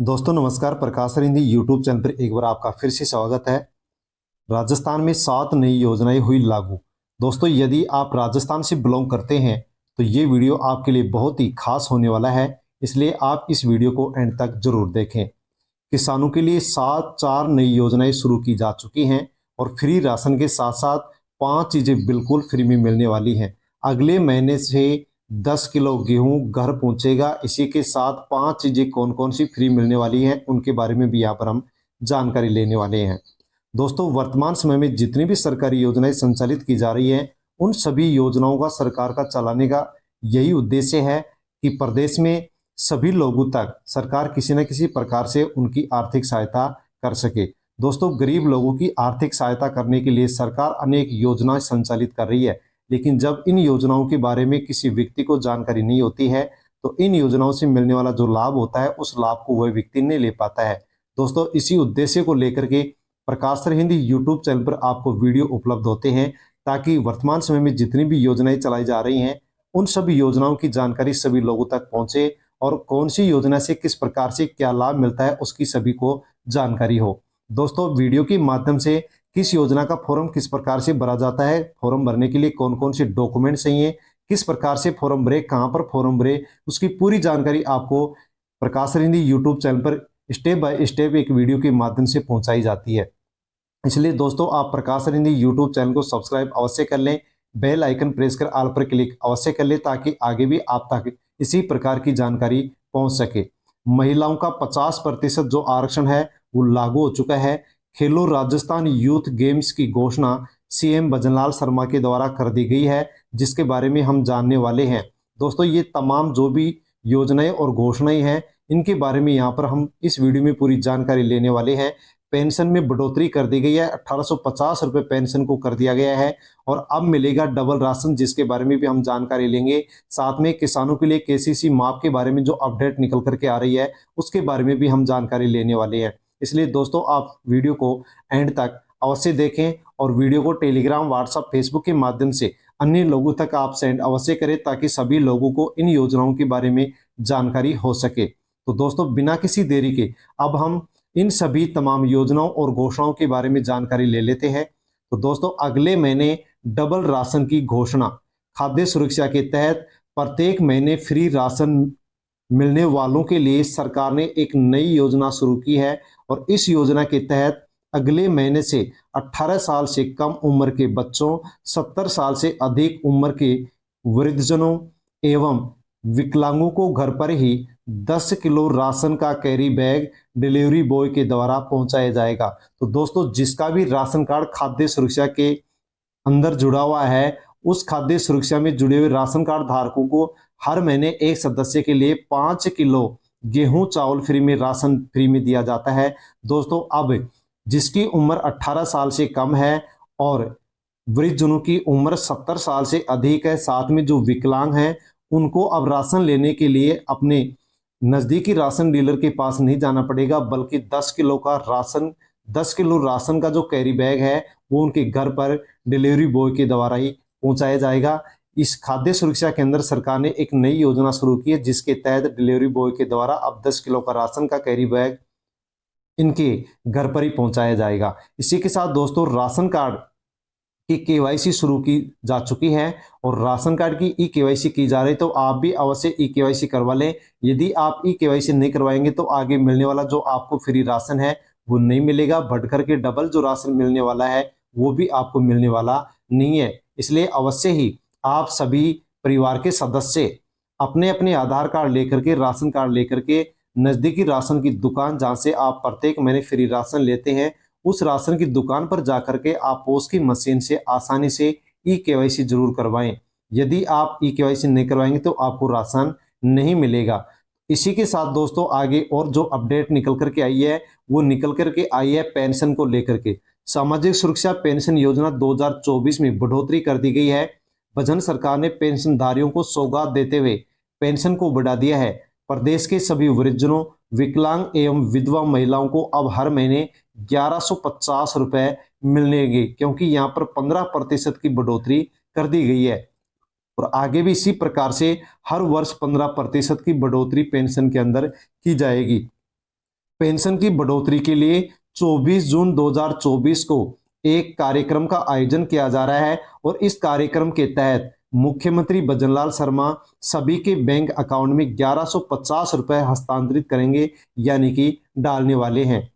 दोस्तों नमस्कार। प्रकाश Hindi YouTube channel पर एक बार आपका फिर से स्वागत है। राजस्थान में 7 नई योजनाएं हुई लागू। दोस्तों यदि आप राजस्थान से बिलोंग करते हैं तो ये वीडियो आपके लिए बहुत ही खास होने वाला है, इसलिए आप इस वीडियो को एंड तक जरूर देखें। किसानों के लिए 4 नई योजनाएं शुरू की जा चुकी हैं और फ्री राशन के साथ साथ 5 चीज़ें बिल्कुल फ्री में मिलने वाली हैं। अगले महीने से 10 किलो गेहूं घर पहुंचेगा। इसी के साथ 5 चीज़ें कौन कौन सी फ्री मिलने वाली हैं उनके बारे में भी यहाँ पर हम जानकारी लेने वाले हैं। दोस्तों वर्तमान समय में जितनी भी सरकारी योजनाएं संचालित की जा रही हैं उन सभी योजनाओं का सरकार का चलाने का यही उद्देश्य है कि प्रदेश में सभी लोगों तक सरकार किसी न किसी प्रकार से उनकी आर्थिक सहायता कर सके। दोस्तों गरीब लोगों की आर्थिक सहायता करने के लिए सरकार अनेक योजनाएं संचालित कर रही है, लेकिन जब इन योजनाओं के बारे में किसी व्यक्ति को जानकारी नहीं होती है तो इन योजनाओं से मिलने वाला जो लाभ होता है उस लाभ को वह व्यक्ति नहीं ले पाता है। दोस्तों इसी उद्देश्य को लेकर के प्रकाश सर हिंदी यूट्यूब चैनल पर आपको वीडियो उपलब्ध होते हैं ताकि वर्तमान समय में जितनी भी योजनाएं चलाई जा रही हैं उन सभी योजनाओं की जानकारी सभी लोगों तक पहुंचे और कौन सी योजना से किस प्रकार से क्या लाभ मिलता है उसकी सभी को जानकारी हो। दोस्तों वीडियो के माध्यम से किस योजना का फॉर्म किस प्रकार से भरा जाता है, फॉर्म भरने के लिए कौन कौन से डॉक्यूमेंट चाहिए, किस प्रकार से फॉर्म भरे, कहां पर फॉर्म भरे, उसकी पूरी जानकारी आपको प्रकाश हिंदी यूट्यूब चैनल पर स्टेप बाय स्टेप एक वीडियो के माध्यम से पहुंचाई जाती है। इसलिए दोस्तों आप प्रकाश हिंदी यूट्यूब चैनल को सब्सक्राइब अवश्य कर लें, बेल आइकन प्रेस कर ऑल पर क्लिक अवश्य कर लें ताकि आगे भी आप तक इसी प्रकार की जानकारी पहुंच सके। महिलाओं का 50% जो आरक्षण है वो लागू हो चुका है। खेलो राजस्थान यूथ गेम्स की घोषणा सीएम भजनलाल शर्मा के द्वारा कर दी गई है, जिसके बारे में हम जानने वाले हैं। दोस्तों ये तमाम जो भी योजनाएं और घोषणाएं हैं इनके बारे में यहाँ पर हम इस वीडियो में पूरी जानकारी लेने वाले हैं। पेंशन में बढ़ोतरी कर दी गई है, 1850 रुपये पेंशन को कर दिया गया है और अब मिलेगा डबल राशन, जिसके बारे में भी हम जानकारी लेंगे। साथ में किसानों के लिए केसीसी माफ के बारे में जो अपडेट निकल करके आ रही है उसके बारे में भी हम जानकारी लेने वाले हैं। इसलिए दोस्तों आप वीडियो को एंड तक अवश्य देखें और वीडियो को टेलीग्राम, व्हाट्सएप, फेसबुक के माध्यम से अन्य लोगों तक आप सेंड अवश्य करें ताकि सभी लोगों को इन योजनाओं के बारे में जानकारी हो सके। तो दोस्तों बिना किसी देरी के अब हम इन सभी तमाम योजनाओं और घोषणाओं के बारे में जानकारी ले लेते हैं। तो दोस्तों अगले महीने डबल राशन की घोषणा। खाद्य सुरक्षा के तहत प्रत्येक महीने फ्री राशन मिलने वालों के लिए सरकार ने एक नई योजना शुरू की है और इस योजना के तहत अगले महीने से 18 साल से कम उम्र के बच्चों, 70 साल से अधिक उम्र के वृद्धजनों एवं विकलांगों को घर पर ही 10 किलो राशन का कैरी बैग डिलीवरी बॉय के द्वारा पहुंचाया जाएगा। तो दोस्तों जिसका भी राशन कार्ड खाद्य सुरक्षा के अंदर जुड़ा हुआ है उस खाद्य सुरक्षा में जुड़े हुए राशन कार्ड धारकों को हर महीने एक सदस्य के लिए 5 किलो गेहूं चावल फ्री में राशन फ्री में दिया जाता है। दोस्तों अब जिसकी उम्र 18 साल से कम है और वृद्धजनों की उम्र 70 साल से अधिक है, साथ में जो विकलांग हैं उनको अब राशन लेने के लिए अपने नजदीकी राशन डीलर के पास नहीं जाना पड़ेगा, बल्कि 10 किलो राशन का जो कैरी बैग है वो उनके घर पर डिलीवरी बॉय के द्वारा ही पहुंचाया जाएगा। इस खाद्य सुरक्षा के अंदर सरकार ने एक नई योजना शुरू की है जिसके तहत डिलीवरी बॉय के द्वारा अब 10 किलो का राशन का कैरी बैग इनके घर पर ही पहुंचाया जाएगा। इसी के साथ दोस्तों राशन कार्ड की केवाईसी शुरू की जा चुकी है और राशन कार्ड की ई केवाईसी की जा रही है, तो आप भी अवश्य ई केवाईसी करवा लें। यदि आप ई केवाईसी नहीं करवाएंगे तो आगे मिलने वाला जो आपको फ्री राशन है वो नहीं मिलेगा, बढ़कर के डबल जो राशन मिलने वाला है वो भी आपको मिलने वाला नहीं है। इसलिए अवश्य ही आप सभी परिवार के सदस्य अपने अपने आधार कार्ड लेकर के, राशन कार्ड लेकर के नजदीकी राशन की दुकान जहां से आप प्रत्येक महीने फ्री राशन लेते हैं उस राशन की दुकान पर जाकर के आप पोस की मशीन से आसानी से ई केवाईसी जरूर करवाएं। यदि आप ई केवाईसी नहीं करवाएंगे तो आपको राशन नहीं मिलेगा। इसी के साथ दोस्तों आगे और जो अपडेट निकल करके आई है वो निकल करके आई है पेंशन को लेकर के। सामाजिक सुरक्षा पेंशन योजना 2024 में बढ़ोतरी कर दी गई है। भजन सरकार ने पेंशनधारियों को सौगात देते हुए पेंशन को बढ़ा दिया है। प्रदेश के सभी वृद्धजनों, विकलांग एवं विधवा महिलाओं को अब हर महीने 1150 रुपए मिलेंगे, क्योंकि यहाँ पर 15% की बढ़ोतरी कर दी गई है और आगे भी इसी प्रकार से हर वर्ष 15% की बढ़ोतरी पेंशन के अंदर की जाएगी। पेंशन की बढ़ोतरी के लिए 24 जून 2024 को एक कार्यक्रम का आयोजन किया जा रहा है और इस कार्यक्रम के तहत मुख्यमंत्री भजनलाल शर्मा सभी के बैंक अकाउंट में 1150 रुपए हस्तांतरित करेंगे, यानी कि डालने वाले हैं।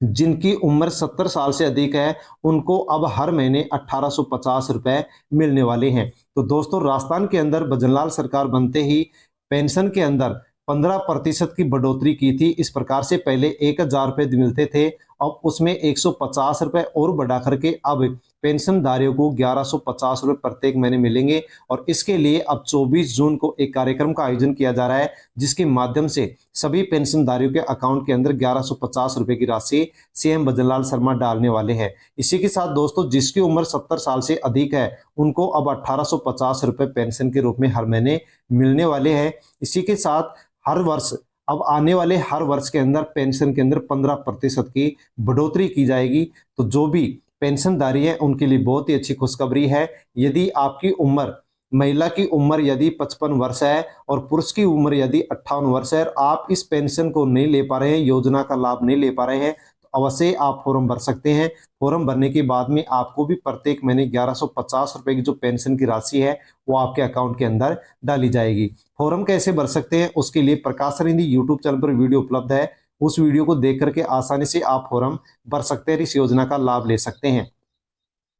जिनकी उम्र 70 साल से अधिक है उनको अब हर महीने 1850 रुपए मिलने वाले हैं। तो दोस्तों, राजस्थान के अंदर भजनलाल सरकार बनते ही पेंशन के अंदर 15% की बढ़ोतरी की थी। इस प्रकार से पहले 1000 रुपए मिलते थे, अब उसमें 150 रुपए और बढ़ा करके अब पेंशनधारियों को 1150 रुपए प्रत्येक महीने मिलेंगे। और इसके लिए अब 24 जून को एक कार्यक्रम का आयोजन किया जा रहा है, जिसके माध्यम से सभी पेंशनधारियों के अकाउंट के अंदर 1150 रुपए की राशि सीएम भजनलाल शर्मा डालने वाले हैं। इसी के साथ दोस्तों, जिसकी उम्र 70 साल से अधिक है उनको अब 1850 रुपए पेंशन के रूप में हर महीने मिलने वाले हैं। इसी के साथ हर वर्ष, अब आने वाले हर वर्ष के अंदर पेंशन के अंदर 15% की बढ़ोतरी की जाएगी। तो जो भी पेंशनधारी है उनके लिए बहुत ही अच्छी खुशखबरी है। यदि आपकी उम्र, महिला की उम्र यदि 55 वर्ष है और पुरुष की उम्र यदि 58 वर्ष है और आप इस पेंशन को नहीं ले पा रहे हैं, योजना का लाभ नहीं ले पा रहे हैं, तो अवश्य आप फॉर्म भर सकते हैं। फॉर्म भरने के बाद में आपको भी प्रत्येक महीने 1150 रुपए की जो पेंशन की राशि है वो आपके अकाउंट के अंदर डाली जाएगी। फॉर्म कैसे भर सकते हैं उसके लिए प्रकाश सरिंधी यूट्यूब चैनल पर वीडियो उपलब्ध है, उस वीडियो को देख करके आसानी से आप फॉर्म भर सकते हैं, इस योजना का लाभ ले सकते हैं।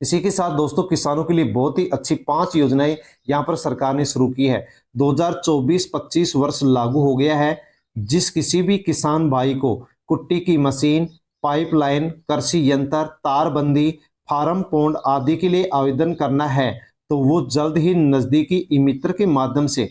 इसी के साथ दोस्तों, किसानों के लिए बहुत ही अच्छी 5 योजनाएं यहां पर सरकार ने शुरू की है। 2024-25 वर्ष लागू हो गया है। जिस किसी भी किसान भाई को कुट्टी की मशीन, पाइपलाइन, कृषि यंत्र, तारबंदी, फार्म पौंड आदि के लिए आवेदन करना है तो वो जल्द ही नजदीकी ई मित्र के माध्यम से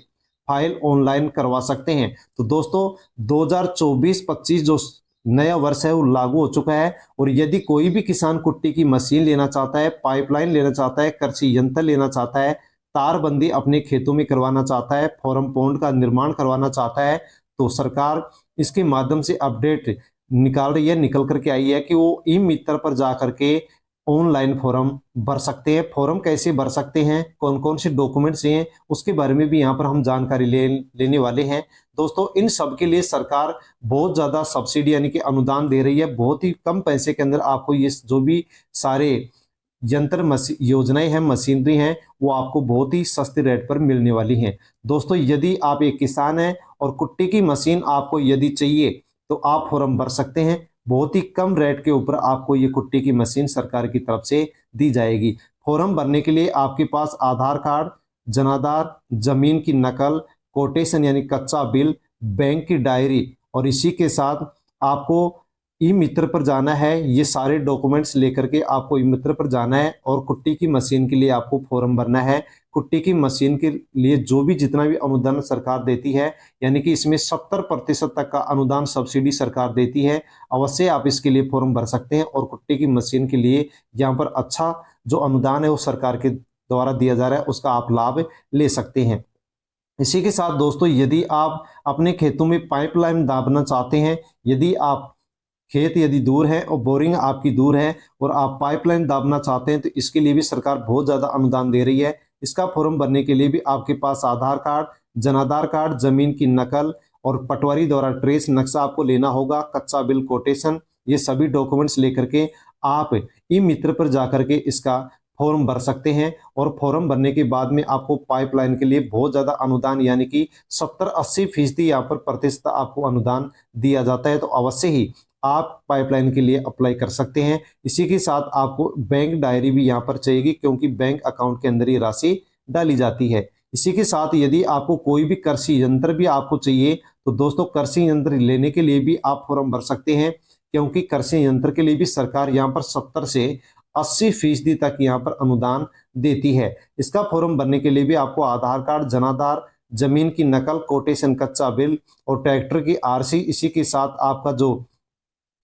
फाइल ऑनलाइन करवा सकते हैं। तो दोस्तों, 2024-25 जो नया वर्ष है वो लागू हो चुका है और यदि कोई भी किसान कुट्टी की मशीन लेना चाहता है, पाइपलाइन लेना चाहता है, कृषि यंत्र लेना चाहता है, तारबंदी अपने खेतों में करवाना चाहता है, फॉर्म पौंड का निर्माण करवाना चाहता है, तो सरकार इसके माध्यम से अपडेट निकाल रही है, निकल करके आई है कि वो ई मित्र पर जा करके ऑनलाइन फॉर्म भर सकते हैं। फॉर्म कैसे भर सकते हैं, कौन कौन से डॉक्यूमेंट्स हैं, उसके बारे में भी यहाँ पर हम जानकारी लेने वाले हैं। दोस्तों, इन सब के लिए सरकार बहुत ज़्यादा सब्सिडी यानी कि अनुदान दे रही है। बहुत ही कम पैसे के अंदर आपको ये जो भी सारे यंत्र योजनाएं हैं, मशीनरी हैं, वो आपको बहुत ही सस्ते रेट पर मिलने वाली हैं। दोस्तों, यदि आप एक किसान हैं और कुट्टी की मशीन आपको यदि चाहिए तो आप फॉर्म भर सकते हैं। बहुत ही कम रेट के ऊपर आपको ये कुट्टी की मशीन सरकार की तरफ से दी जाएगी। फॉर्म भरने के लिए आपके पास आधार कार्ड, जनाधार, जमीन की नकल, कोटेशन यानी कच्चा बिल, बैंक की डायरी और इसी के साथ आपको ई मित्र पर जाना है। ये सारे डॉक्यूमेंट्स लेकर के आपको ई मित्र पर जाना है और कुट्टी की मशीन के लिए आपको फॉर्म भरना है। कुट्टी की मशीन के लिए जो भी जितना भी अनुदान सरकार देती है, यानी कि इसमें 70% तक का अनुदान सब्सिडी सरकार देती है। अवश्य आप इसके लिए फॉर्म भर सकते हैं और कुट्टी की मशीन के लिए यहाँ पर अच्छा जो अनुदान है वो सरकार के द्वारा दिया जा रहा है, उसका आप लाभ ले सकते हैं। इसी के साथ दोस्तों, यदि आप अपने खेतों में पाइपलाइन दाबना चाहते हैं, यदि आप खेत यदि दूर है और बोरिंग आपकी दूर है और आप पाइपलाइन दाबना चाहते हैं, तो इसके लिए भी सरकार बहुत ज़्यादा अनुदान दे रही है। इसका फॉर्म भरने के लिए भी आपके पास आधार कार्ड, जनाधार कार्ड, जमीन की नकल और पटवारी द्वारा ट्रेस नक्शा आपको लेना होगा, कच्चा बिल, कोटेशन, ये सभी डॉक्यूमेंट्स लेकर के आप ई मित्र पर जाकर के इसका फॉर्म भर सकते हैं। और फॉर्म भरने के बाद में आपको पाइपलाइन के लिए बहुत ज़्यादा अनुदान यानी कि 70-80% यहाँ पर प्रतिशत आपको अनुदान दिया जाता है। तो अवश्य ही आप पाइपलाइन के लिए अप्लाई कर सकते हैं। इसी के साथ आपको बैंक डायरी भी यहाँ पर चाहिए, क्योंकि बैंक अकाउंट के अंदर ये राशि डाली जाती है। इसी के साथ यदि आपको कोई भी कृषि यंत्र भी आपको चाहिए तो दोस्तों, कृषि यंत्र लेने के लिए भी आप फॉर्म भर सकते हैं, क्योंकि कृषि यंत्र के लिए भी सरकार यहाँ पर 70 से 80% तक यहाँ पर अनुदान देती है। इसका फॉर्म भरने के लिए भी आपको आधार कार्ड, जनाधार, जमीन की नकल, कोटेशन, कच्चा बिल और ट्रैक्टर की आरसी, इसी के साथ आपका जो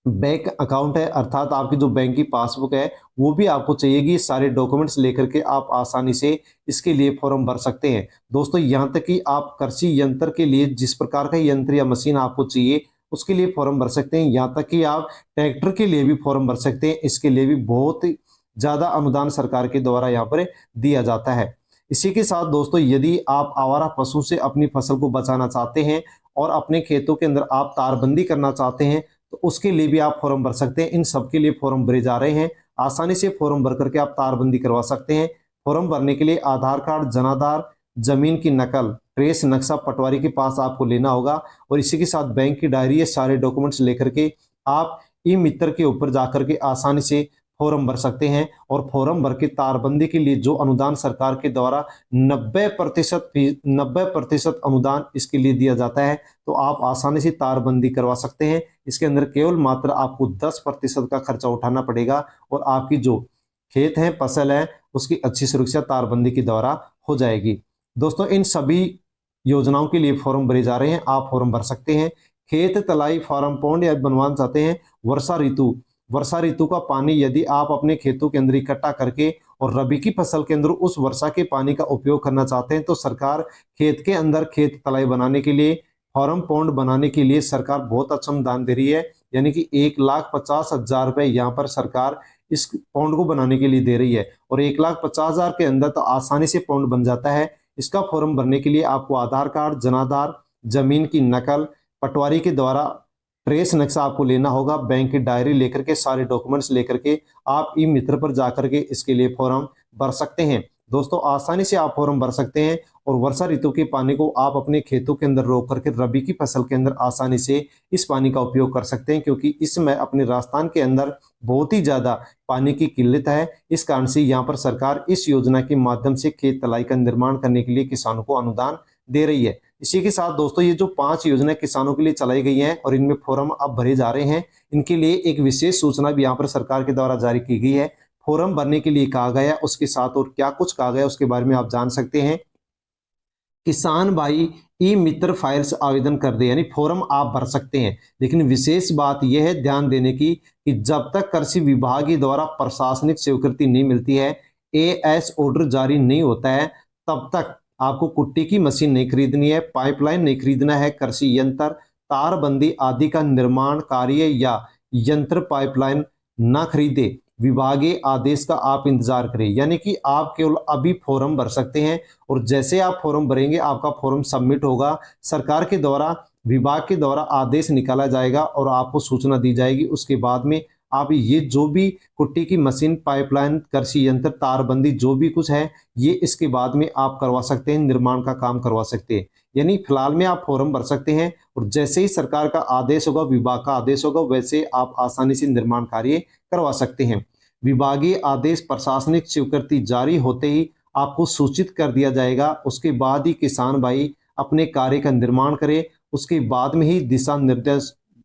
बैंक अकाउंट है अर्थात आपकी जो बैंक की पासबुक है वो भी आपको चाहिएगी। सारे डॉक्यूमेंट्स लेकर के आप आसानी से इसके लिए फॉर्म भर सकते हैं। दोस्तों, यहाँ तक कि आप कृषि यंत्र के लिए जिस प्रकार का यंत्र या मशीन आपको चाहिए उसके लिए फॉर्म भर सकते हैं। यहाँ तक कि आप ट्रैक्टर के लिए भी फॉर्म भर सकते हैं। इसके लिए भी बहुत ज़्यादा अनुदान सरकार के द्वारा यहाँ पर दिया जाता है। इसी के साथ दोस्तों, यदि आप आवारा पशु से अपनी फसल को बचाना चाहते हैं और अपने खेतों के अंदर आप तारबंदी करना चाहते हैं तो उसके लिए भी आप फॉर्म भर सकते हैं। इन सब के लिए फॉर्म भरे जा रहे हैं। आसानी से फॉर्म भर करके आप तारबंदी करवा सकते हैं। फॉर्म भरने के लिए आधार कार्ड, जनाधार, जमीन की नकल, ट्रेस नक्शा पटवारी के पास आपको लेना होगा और इसी के साथ बैंक की डायरी, ये सारे डॉक्यूमेंट्स लेकर के आप ई मित्र के ऊपर जाकर के आसानी से फॉर्म भर सकते हैं। और फॉर्म भर के तारबंदी के लिए जो अनुदान सरकार के द्वारा 90% अनुदान इसके लिए दिया जाता है, तो आप आसानी से तारबंदी करवा सकते हैं। इसके अंदर केवल मात्र आपको 10% का खर्चा उठाना पड़ेगा और आपकी जो खेत है, फसल है, उसकी अच्छी सुरक्षा तारबंदी के द्वारा हो जाएगी। दोस्तों, इन सभी योजनाओं के लिए फॉर्म भरे जा रहे हैं, आप फॉर्म भर सकते हैं। खेत तलाई, फार्म पौंड या बनवाना चाहते हैं। वर्षा ऋतु का पानी यदि आप अपने खेतों के अंदर इकट्ठा करके और रबी की फसल के अंदर उस वर्षा के पानी का उपयोग करना चाहते हैं, तो सरकार खेत के अंदर खेत तलाई बनाने के लिए, फार्म पौंड बनाने के लिए सरकार बहुत अच्छा अनुदान दे रही है। यानी कि 1,50,000 रुपए यहाँ पर सरकार इस पौंड को बनाने के लिए दे रही है और 1,50,000 के अंदर तो आसानी से पौंड बन जाता है। इसका फॉर्म भरने के लिए आपको आधार कार्ड, जनाधार, जमीन की नकल, पटवारी के द्वारा ट्रेस नक्शा आपको लेना होगा, बैंक की डायरी लेकर के, सारे डॉक्यूमेंट्स लेकर के आप ई मित्र पर जाकर के इसके लिए फॉर्म भर सकते हैं। दोस्तों, आसानी से आप फॉर्म भर सकते हैं और वर्षा ऋतु के पानी को आप अपने खेतों के अंदर रोक करके रबी की फसल के अंदर आसानी से इस पानी का उपयोग कर सकते हैं, क्योंकि इसमें अपने राजस्थान के अंदर बहुत ही ज्यादा पानी की किल्लत है। इस कारण से यहाँ पर सरकार इस योजना के माध्यम से खेत तलाई का निर्माण करने के लिए किसानों को अनुदान दे रही है। इसी के साथ दोस्तों, ये जो 5 योजनाएं किसानों के लिए चलाई गई हैं और इनमें फॉर्म अब भरे जा रहे हैं, इनके लिए एक विशेष सूचना भी यहाँ पर सरकार के द्वारा जारी की गई है। फॉर्म भरने के लिए कहा गया, उसके साथ और क्या कुछ कहा गया उसके बारे में आप जान सकते हैं। किसान भाई ई मित्र फाइल से आवेदन कर दे, यानी फॉर्म आप भर सकते हैं, लेकिन विशेष बात यह है ध्यान देने की कि जब तक कृषि विभाग के द्वारा प्रशासनिक स्वीकृति नहीं मिलती है, एएस ऑर्डर जारी नहीं होता है, तब तक आपको कुट्टी की मशीन नहीं खरीदनी है, पाइपलाइन नहीं खरीदना है, कृषि यंत्र, तारबंदी आदि का निर्माण कार्य या यंत्र पाइपलाइन ना खरीदे। विभागीय आदेश का आप इंतजार करें। यानी कि आप केवल अभी फॉर्म भर सकते हैं और जैसे आप फॉर्म भरेंगे आपका फॉर्म सबमिट होगा, सरकार के द्वारा, विभाग के द्वारा आदेश निकाला जाएगा और आपको सूचना दी जाएगी। उसके बाद में आप ये जो भी कुट्टी की मशीन, पाइपलाइन, कृषि यंत्र, तारबंदी जो भी कुछ है, ये इसके बाद में आप करवा सकते हैं, निर्माण का काम करवा सकते हैं। यानी फिलहाल में आप फॉर्म भर सकते हैं और जैसे ही सरकार का आदेश होगा, विभाग का आदेश होगा, वैसे आप आसानी से निर्माण कार्य करवा सकते हैं। विभागीय आदेश प्रशासनिक स्वीकृति जारी होते ही आपको सूचित कर दिया जाएगा। उसके बाद ही किसान भाई अपने कार्य का निर्माण करें। उसके बाद में ही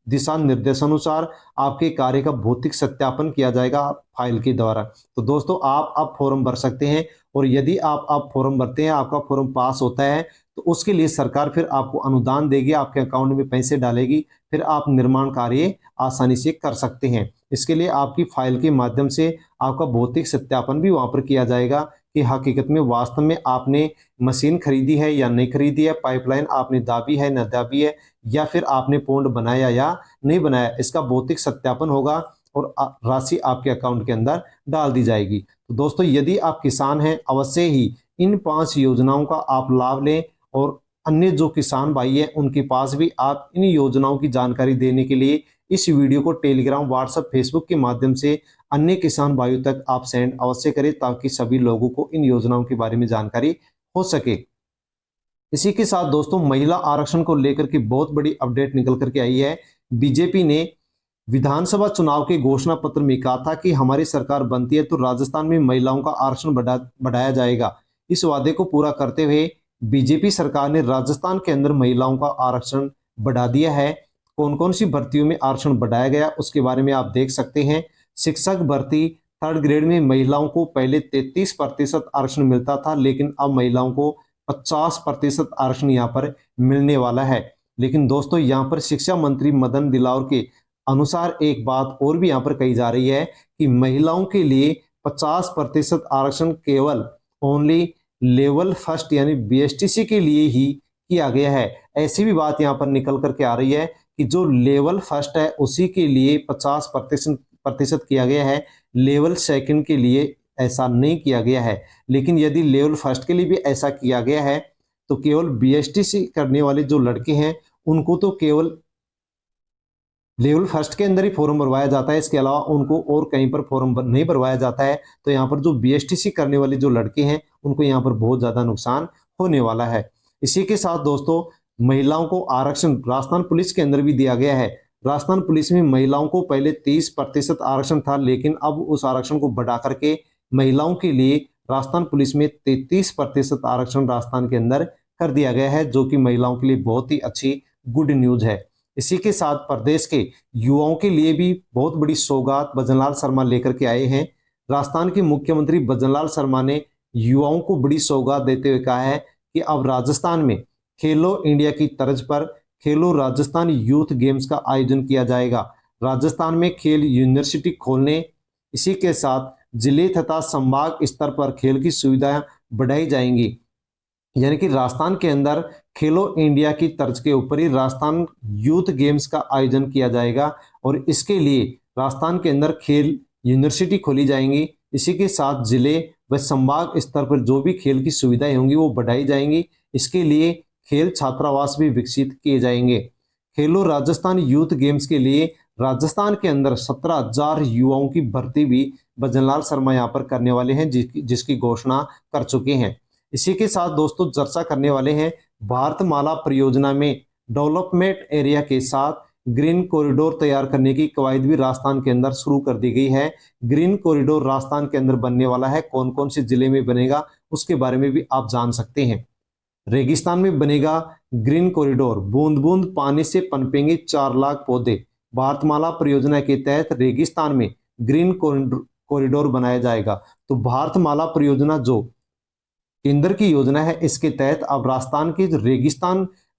दिशा निर्देशानुसार आपके कार्य का भौतिक सत्यापन किया जाएगा फाइल के द्वारा। तो दोस्तों, आप अब फॉर्म भर सकते हैं और यदि आप अब फॉर्म भरते हैं, आपका फॉर्म पास होता है, तो उसके लिए सरकार फिर आपको अनुदान देगी, आपके अकाउंट में पैसे डालेगी, फिर आप निर्माण कार्य आसानी से कर सकते हैं। इसके लिए आपकी फाइल के माध्यम से आपका भौतिक सत्यापन भी वहां पर किया जाएगा कि हकीकत में वास्तव में आपने मशीन खरीदी है या नहीं खरीदी है, पाइपलाइन आपने दाबी है न दाबी है, या फिर आपने पौंड बनाया या नहीं बनाया। इसका भौतिक सत्यापन होगा और राशि आपके अकाउंट के अंदर डाल दी जाएगी। तो दोस्तों, यदि आप किसान हैं, अवश्य ही इन 5 योजनाओं का आप लाभ लें और अन्य जो किसान भाई हैं उनके पास भी आप इन योजनाओं की जानकारी देने के लिए इस वीडियो को टेलीग्राम, व्हाट्सएप, फेसबुक के माध्यम से अन्य किसान भाइयों तक आप सेंड अवश्य करें, ताकि सभी लोगों को इन योजनाओं के बारे में जानकारी हो सके। इसी के साथ दोस्तों, महिला आरक्षण को लेकर के बहुत बड़ी अपडेट निकल करके आई है। बीजेपी ने विधानसभा चुनाव के घोषणा पत्र में कहा था कि हमारी सरकार बनती है तो राजस्थान में महिलाओं का आरक्षण बढ़ाया जाएगा। इस वादे को पूरा करते हुए बीजेपी सरकार ने राजस्थान के अंदर महिलाओं का आरक्षण बढ़ा दिया है। कौन कौन सी भर्तियों में आरक्षण बढ़ाया गया उसके बारे में आप देख सकते हैं। शिक्षक भर्ती 3rd ग्रेड में महिलाओं को पहले 33% आरक्षण मिलता था, लेकिन अब महिलाओं को 50% आरक्षण यहाँ पर मिलने वाला है। लेकिन दोस्तों, यहाँ पर शिक्षा मंत्री मदन दिलावर के अनुसार एक बात और भी यहाँ पर कही जा रही है कि महिलाओं के लिए 50% आरक्षण केवल ओनली लेवल 1 यानी बीएसटीसी के लिए ही किया गया है। ऐसी भी बात यहाँ पर निकल करके आ रही है कि जो लेवल 1 है उसी के लिए 50% किया गया है, लेवल 2 के लिए ऐसा नहीं किया गया है। लेकिन यदि लेवल 1 के लिए भी ऐसा किया गया है तो केवल बीएसटीसी करने वाले जो लड़के हैं उनको तो केवल लेवल फर्स्ट के अंदर ही फॉर्म भरवाया जाता है, इसके अलावा उनको और कहीं पर फॉर्म नहीं भरवाया जाता है। तो यहाँ पर जो बीएसटीसी करने वाले जो लड़के हैं उनको यहाँ पर बहुत ज़्यादा नुकसान होने वाला है। इसी के साथ दोस्तों महिलाओं को आरक्षण राजस्थान पुलिस के अंदर भी दिया गया है। राजस्थान पुलिस में महिलाओं को पहले 30% आरक्षण था, लेकिन अब उस आरक्षण को बढ़ा करके महिलाओं के लिए राजस्थान पुलिस में 33% आरक्षण राजस्थान के अंदर कर दिया गया है, जो कि महिलाओं के लिए बहुत ही अच्छी गुड न्यूज है। इसी के साथ प्रदेश के युवाओं के लिए भी बहुत बड़ी सौगात भजनलाल शर्मा लेकर के आए हैं। राजस्थान के मुख्यमंत्री भजनलाल शर्मा ने युवाओं को बड़ी सौगात देते हुए कहा है कि अब राजस्थान में खेलो इंडिया की तर्ज पर खेलो राजस्थान यूथ गेम्स का आयोजन किया जाएगा। राजस्थान में खेल यूनिवर्सिटी खोलने, इसी के साथ जिले तथा संभाग स्तर पर खेल की सुविधाएं बढ़ाई जाएंगी। यानी कि राजस्थान के अंदर खेलो इंडिया की तर्ज के ऊपर ही राजस्थान यूथ गेम्स का आयोजन किया जाएगा और इसके लिए राजस्थान के अंदर खेल यूनिवर्सिटी खोली जाएंगी। इसी के साथ जिले व संभाग स्तर पर जो भी खेल की सुविधाएं होंगी वो बढ़ाई जाएंगी। इसके लिए खेल छात्रावास भी विकसित किए जाएंगे। खेलो राजस्थान यूथ गेम्स के लिए राजस्थान के अंदर 17,000 युवाओं की भर्ती भी भजनलाल शर्मा यहाँ पर करने वाले हैं, जिसकी घोषणा कर चुके हैं। इसी के साथ दोस्तों चर्चा करने वाले हैं भारतमाला परियोजना में डेवलपमेंट एरिया के साथ ग्रीन कॉरिडोर तैयार करने की कवायद भी राजस्थान के अंदर शुरू कर दी गई है। ग्रीन कॉरिडोर राजस्थान के अंदर बनने वाला है, कौन कौन से जिले में बनेगा उसके बारे में भी आप जान सकते हैं। रेगिस्तान में बनेगा ग्रीन कॉरिडोर, बूंद बूंद पानी से पनपेंगे 4 लाख पौधे। भारतमाला परियोजना के तहत रेगिस्तान में ग्रीन कॉरिडोर बनाया जाएगा। तो भारतमाला परियोजना जो केंद्र की योजना है, इसके तहत अब राजस्थान के जो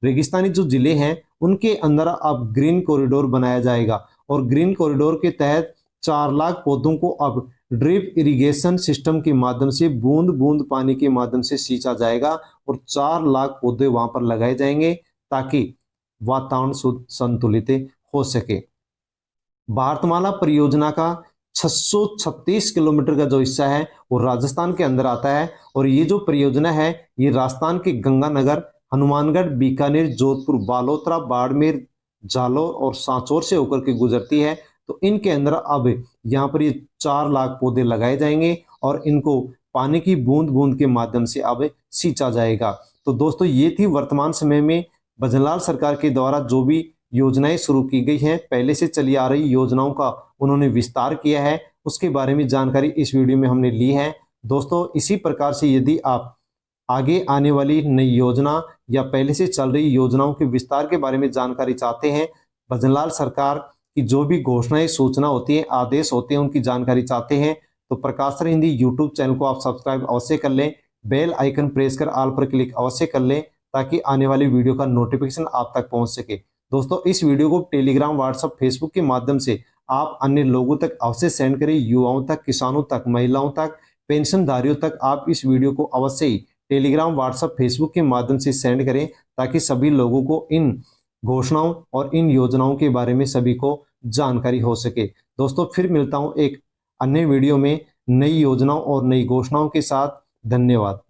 रेगिस्तानी जो जिले हैं उनके अंदर अब ग्रीन कॉरिडोर बनाया जाएगा और ग्रीन कॉरिडोर के तहत 4 लाख पौधों को अब ड्रिप इरिगेशन सिस्टम के माध्यम से बूंद बूंद पानी के माध्यम से सींचा जाएगा और 4 लाख पौधे वहां पर लगाए जाएंगे ताकि वातावरण संतुलित हो सके। भारतमाला परियोजना का 636 किलोमीटर का जो हिस्सा है वो राजस्थान के अंदर आता है और ये जो परियोजना है ये राजस्थान के गंगानगर, हनुमानगढ़, बीकानेर, जोधपुर, बालोतरा, बाड़मेर, जालौर और सांचौर से होकर के गुजरती है। तो इनके अंदर अब यहाँ पर ये 4 लाख पौधे लगाए जाएंगे और इनको पानी की बूंद बूंद के माध्यम से अब सींचा जाएगा। तो दोस्तों ये थी वर्तमान समय में भजनलाल सरकार के द्वारा जो भी योजनाएं शुरू की गई हैं, पहले से चली आ रही योजनाओं का उन्होंने विस्तार किया है, उसके बारे में जानकारी इस वीडियो में हमने ली है। दोस्तों इसी प्रकार से यदि आप आगे आने वाली नई योजना या पहले से चल रही योजनाओं के विस्तार के बारे में जानकारी चाहते हैं, भजनलाल सरकार की जो भी घोषणाएं, सूचना होती है, आदेश होते हैं, उनकी जानकारी चाहते हैं तो प्रकाश सर हिंदी यूट्यूब चैनल को आप सब्सक्राइब अवश्य कर लें, बेल आइकन प्रेस कर ऑल पर क्लिक अवश्य कर लें ताकि आने वाली वीडियो का नोटिफिकेशन आप तक पहुंच सके। दोस्तों इस वीडियो को टेलीग्राम, व्हाट्सएप, फेसबुक के माध्यम से आप अन्य लोगों तक अवश्य सेंड करें, युवाओं तक, किसानों तक, महिलाओं तक, पेंशनधारियों तक आप इस वीडियो को अवश्य ही टेलीग्राम, व्हाट्सएप, फेसबुक के माध्यम से सेंड करें ताकि सभी लोगों को इन घोषणाओं और इन योजनाओं के बारे में सभी को जानकारी हो सके। दोस्तों फिर मिलता हूं एक अन्य वीडियो में नई योजनाओं और नई घोषणाओं के साथ। धन्यवाद।